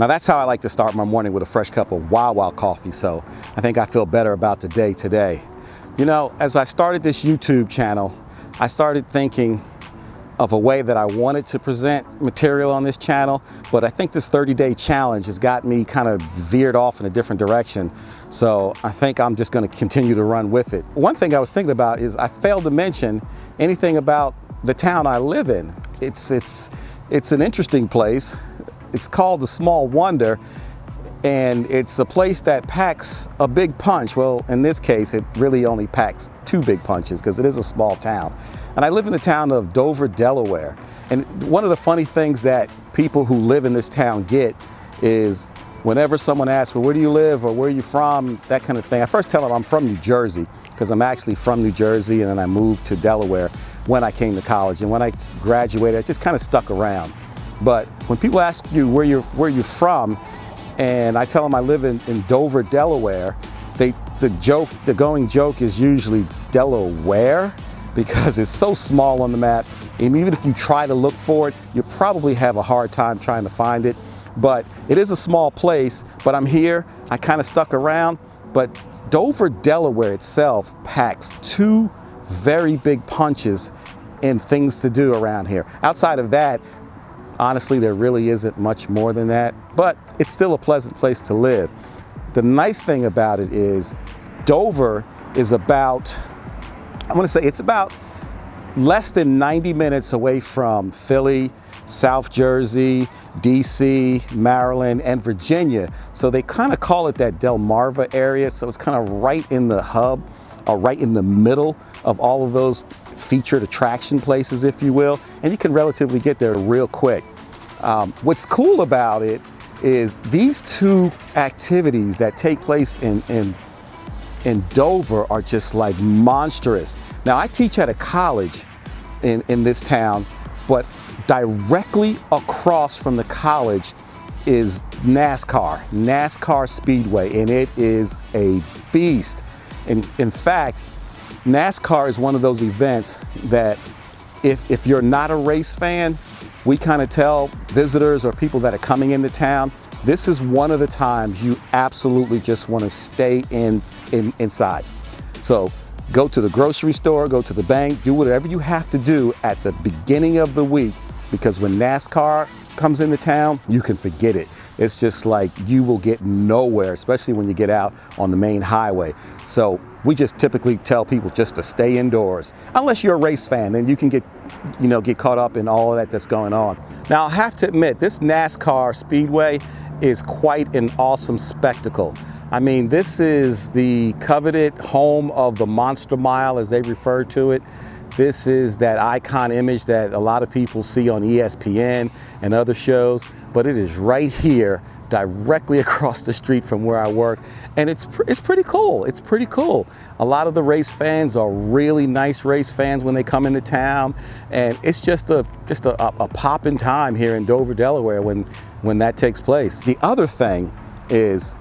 Now that's how I like to start my morning, with a fresh cup of Wow coffee, so I think I feel better about the day today. You know, as I started this YouTube channel, I started thinking of a way that I wanted to present material on this channel, but I think this 30-day challenge has got me kind of veered off in a different direction. So I think I'm just going to continue to run with it. One thing I was thinking about is I failed to mention anything about the town I live in. It's an interesting place. It's called the Small Wonder, and it's a place that packs a big punch. Well, in this case, it really only packs 2 big punches because it is a small town. And I live in the town of Dover, Delaware. And one of the funny things that people who live in this town get is whenever someone asks, well, where do you live or where are you from, that kind of thing, I first tell them I'm from New Jersey, because I'm actually from New Jersey, and then I moved to Delaware when I came to college. And when I graduated, I just kind of stuck around. But when people ask you where you're from, and I tell them I live in Dover, Delaware, the going joke is usually Dela-WHERE, because it's so small on the map. And even if you try to look for it, you probably have a hard time trying to find it. But it is a small place, but I'm here. I kind of stuck around. But Dover, Delaware itself packs 2 very big punches in things to do around here. Outside of that, honestly, there really isn't much more than that, but it's still a pleasant place to live. The nice thing about it is Dover is about, I want to say it's about less than 90 minutes away from Philly, South Jersey, DC, Maryland, and Virginia. So they kind of call it that Dela-WHERE area. So it's kind of right in the hub, or right in the middle of all of those featured attraction places, if you will, and you can relatively get there real quick. What's cool about it is these 2 activities that take place in Dover are just like monstrous. Now, I teach at a college in this town, but directly across from the college is NASCAR Speedway, and it is a beast. In fact, NASCAR is one of those events that if you're not a race fan, we kind of tell visitors or people that are coming into town, this is one of the times you absolutely just want to stay inside. So go to the grocery store, go to the bank, do whatever you have to do at the beginning of the week, because when NASCAR comes into town, you can forget it. It's just like you will get nowhere, especially when you get out on the main highway. So we just typically tell people just to stay indoors. Unless you're a race fan, then you can get caught up in all of that that's going on. Now, I'll have to admit, this NASCAR Speedway is quite an awesome spectacle. I mean, this is the coveted home of the Monster Mile, as they refer to it. This is that icon image that a lot of people see on ESPN and other shows, but it is right here, directly across the street from where I work, and it's pretty cool. It's pretty cool. A lot of the race fans are really nice race fans when they come into town, and it's just a poppin' time here in Dover, Delaware when that takes place. The other thing is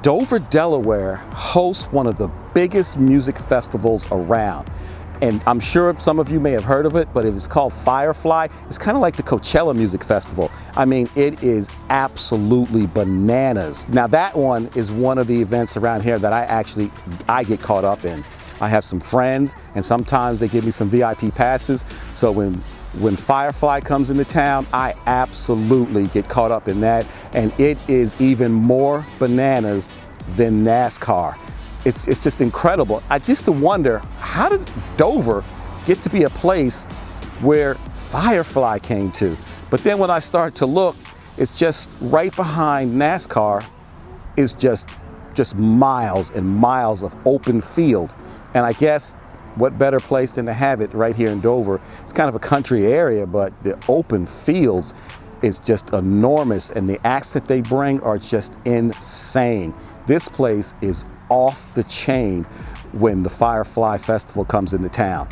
Dover, Delaware hosts one of the biggest music festivals around. And I'm sure some of you may have heard of it, but it is called Firefly. It's kind of like the Coachella Music Festival. I mean, it is absolutely bananas. Now, that one is one of the events around here that I get caught up in. I have some friends, and sometimes they give me some VIP passes. So when Firefly comes into town, I absolutely get caught up in that. And it is even more bananas than NASCAR. It's just incredible. I just wonder, how did Dover get to be a place where Firefly came to? But then when I start to look, it's just right behind NASCAR is just miles and miles of open field. And I guess what better place than to have it right here in Dover? It's kind of a country area, but the open fields is just enormous, and the acts that they bring are just insane. This place is off the chain when the Firefly Festival comes into town.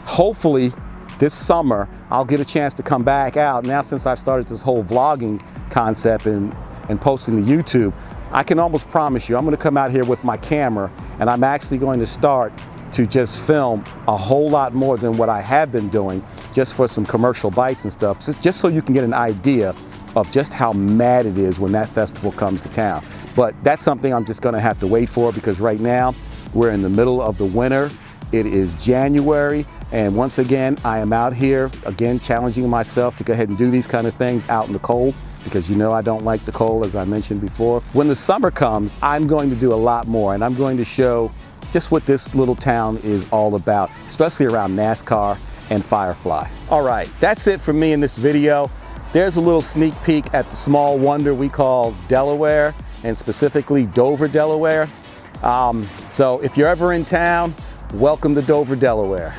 Hopefully this summer I'll get a chance to come back out. Now, since I've started this whole vlogging concept and posting to YouTube, I can almost promise you I'm going to come out here with my camera, and I'm actually going to start to just film a whole lot more than what I have been doing, just for some commercial bites and stuff, just so you can get an idea of just how mad it is when that festival comes to town. But that's something I'm just gonna have to wait for, because right now we're in the middle of the winter. It is January, and once again, I am out here, again, challenging myself to go ahead and do these kind of things out in the cold, because you know I don't like the cold, as I mentioned before. When the summer comes, I'm going to do a lot more, and I'm going to show just what this little town is all about, especially around NASCAR and Firefly. All right, that's it for me in this video. There's a little sneak peek at the small wonder we call Delaware, and specifically Dover, Delaware. So if you're ever in town, welcome to Dover, Delaware.